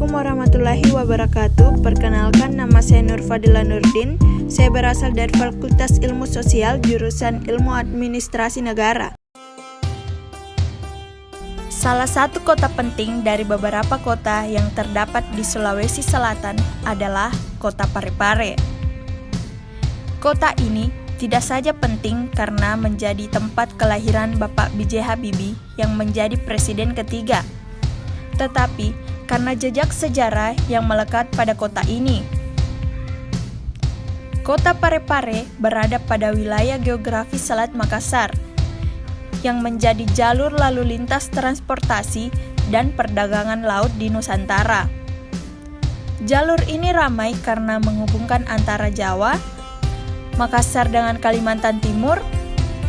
Assalamualaikum warahmatullahi wabarakatuh. Perkenalkan, nama saya Nur Fadila Nurdin. Saya berasal dari Fakultas Ilmu Sosial, jurusan Ilmu Administrasi Negara. Salah satu kota penting dari beberapa kota yang terdapat di Sulawesi Selatan adalah Kota Parepare. Kota ini tidak saja penting karena menjadi tempat kelahiran Bapak B.J. Habibie yang menjadi presiden ketiga, tetapi karena jejak sejarah yang melekat pada kota ini. Kota Parepare berada pada wilayah geografis Selat Makassar, yang menjadi jalur lalu lintas transportasi dan perdagangan laut di Nusantara. Jalur ini ramai karena menghubungkan antara Jawa, Makassar dengan Kalimantan Timur,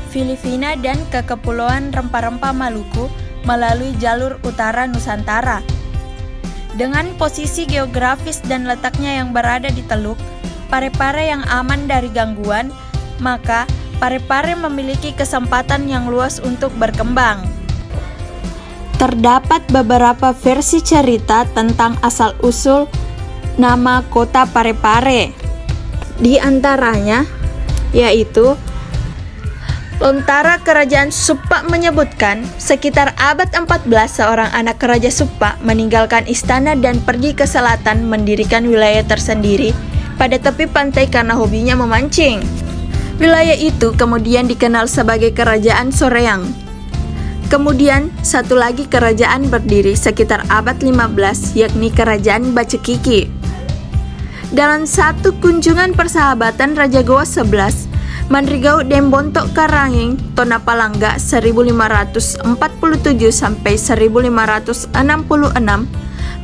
Filipina dan ke Kepulauan Rempah-Rempah Maluku melalui jalur utara Nusantara. Dengan posisi geografis dan letaknya yang berada di Teluk, Parepare yang aman dari gangguan, maka Parepare memiliki kesempatan yang luas untuk berkembang. Terdapat beberapa versi cerita tentang asal-usul nama kota Parepare. Di antaranya, yaitu Lontara Kerajaan Suppa menyebutkan, sekitar abad 14 seorang anak Raja Suppa meninggalkan istana dan pergi ke selatan mendirikan wilayah tersendiri pada tepi pantai karena hobinya memancing. Wilayah itu kemudian dikenal sebagai Kerajaan Soreang. Kemudian, satu lagi kerajaan berdiri sekitar abad 15, yakni Kerajaan Bacekiki. Dalam satu kunjungan persahabatan Raja Goa 11, Mandrigau Dembontok Karanging Tonapalangga 1547 sampai 1566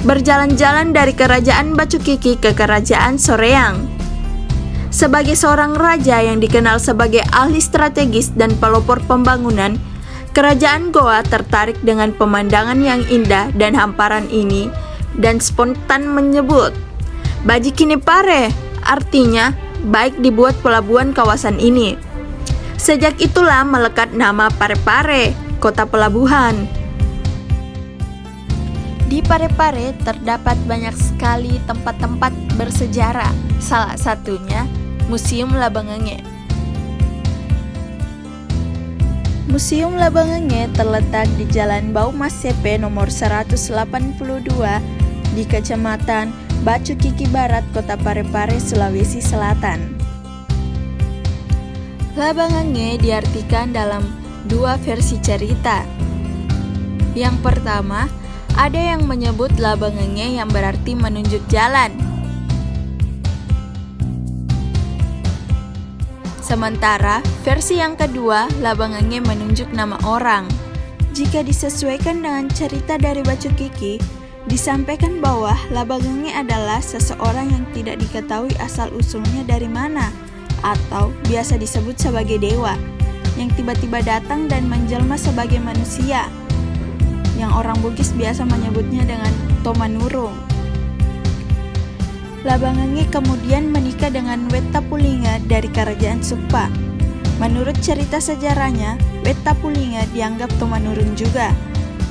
berjalan-jalan dari Kerajaan Bacukiki ke Kerajaan Soreang. Sebagai seorang raja yang dikenal sebagai ahli strategis dan pelopor pembangunan, Kerajaan Goa tertarik dengan pemandangan yang indah dan hamparan ini dan spontan menyebut, "Bajikini Pare," artinya baik dibuat pelabuhan kawasan ini. Sejak itulah melekat nama Parepare, kota pelabuhan. Di Parepare terdapat banyak sekali tempat-tempat bersejarah, salah satunya Museum Labangenge. Museum Labangenge terletak di Jalan Bau Mas CP nomor 182 di Kecamatan Bacukiki Barat, Kota Parepare, Sulawesi Selatan. Labangenge diartikan dalam dua versi cerita. Yang pertama, ada yang menyebut Labangenge yang berarti menunjuk jalan. Sementara versi yang kedua, Labangenge menunjuk nama orang. Jika disesuaikan dengan cerita dari Bacukiki, disampaikan bahwa Labangenge adalah seseorang yang tidak diketahui asal-usulnya dari mana, atau biasa disebut sebagai dewa, yang tiba-tiba datang dan menjelma sebagai manusia, yang orang Bugis biasa menyebutnya dengan Tomanurung. Labangenge kemudian menikah dengan Wetapulinga dari Kerajaan Suppa. Menurut cerita sejarahnya, Wetapulinga dianggap Tomanurung juga.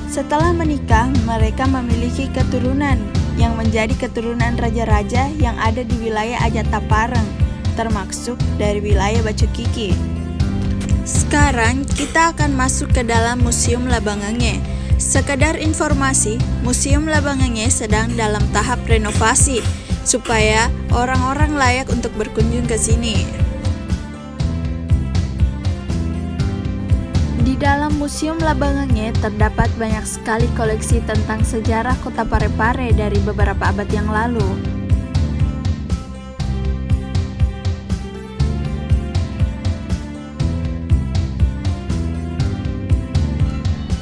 Setelah menikah, mereka memiliki keturunan yang menjadi keturunan raja-raja yang ada di wilayah Ajatapareng, termasuk dari wilayah Bacukiki. Sekarang kita akan masuk ke dalam Museum Labangenge. Sekedar informasi, Museum Labangenge sedang dalam tahap renovasi supaya orang-orang layak untuk berkunjung ke sini. Di dalam Museum Labangenge terdapat banyak sekali koleksi tentang sejarah kota Parepare dari beberapa abad yang lalu.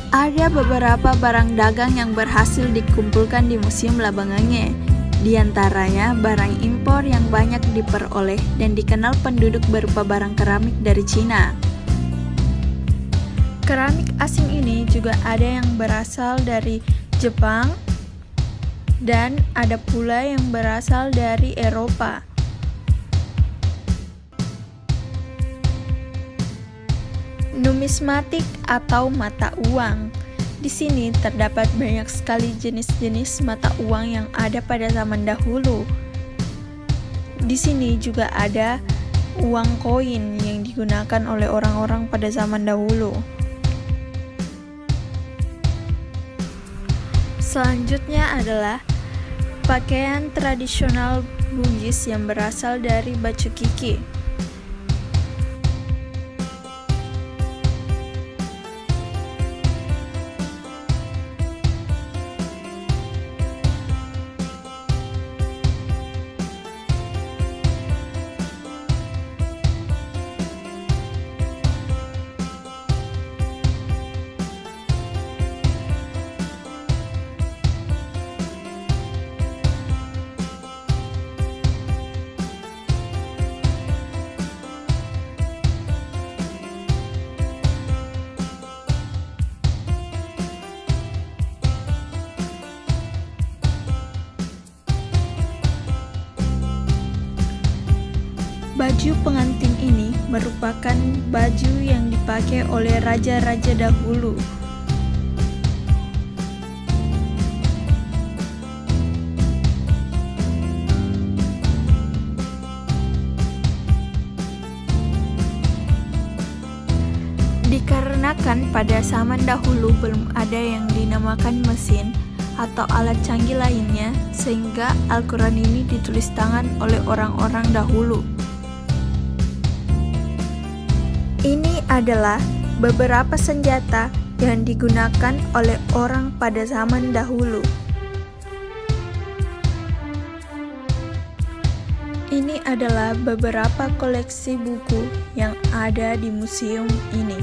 Ada beberapa barang dagang yang berhasil dikumpulkan di Museum Labangenge. Di antaranya barang impor yang banyak diperoleh dan dikenal penduduk berupa barang keramik dari Cina. Keramik asing ini juga ada yang berasal dari Jepang dan ada pula yang berasal dari Eropa. Numismatik atau mata uang. Di sini terdapat banyak sekali jenis-jenis mata uang yang ada pada zaman dahulu. Di sini juga ada uang koin yang digunakan oleh orang-orang pada zaman dahulu. Selanjutnya adalah pakaian tradisional Bugis yang berasal dari baju kiki. Baju pengantin ini merupakan baju yang dipakai oleh raja-raja dahulu. Dikarenakan pada zaman dahulu belum ada yang dinamakan mesin atau alat canggih lainnya, sehingga Al-Quran ini ditulis tangan oleh orang-orang dahulu. Ini adalah beberapa senjata yang digunakan oleh orang pada zaman dahulu. Ini adalah beberapa koleksi buku yang ada di museum ini.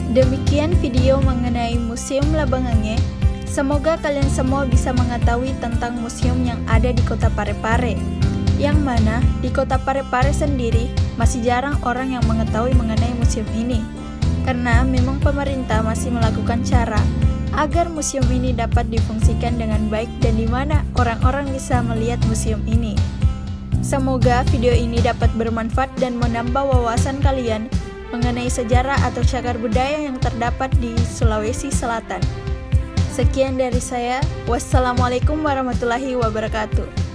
Demikian video mengenai Museum Labangange. Semoga kalian semua bisa mengetahui tentang museum yang ada di Kota Parepare. Yang mana di Kota Parepare sendiri masih jarang orang yang mengetahui mengenai museum ini. Karena memang pemerintah masih melakukan cara agar museum ini dapat difungsikan dengan baik dan di mana orang-orang bisa melihat museum ini. Semoga video ini dapat bermanfaat dan menambah wawasan kalian mengenai sejarah atau cagar budaya yang terdapat di Sulawesi Selatan. Sekian dari saya. Wassalamualaikum warahmatullahi wabarakatuh.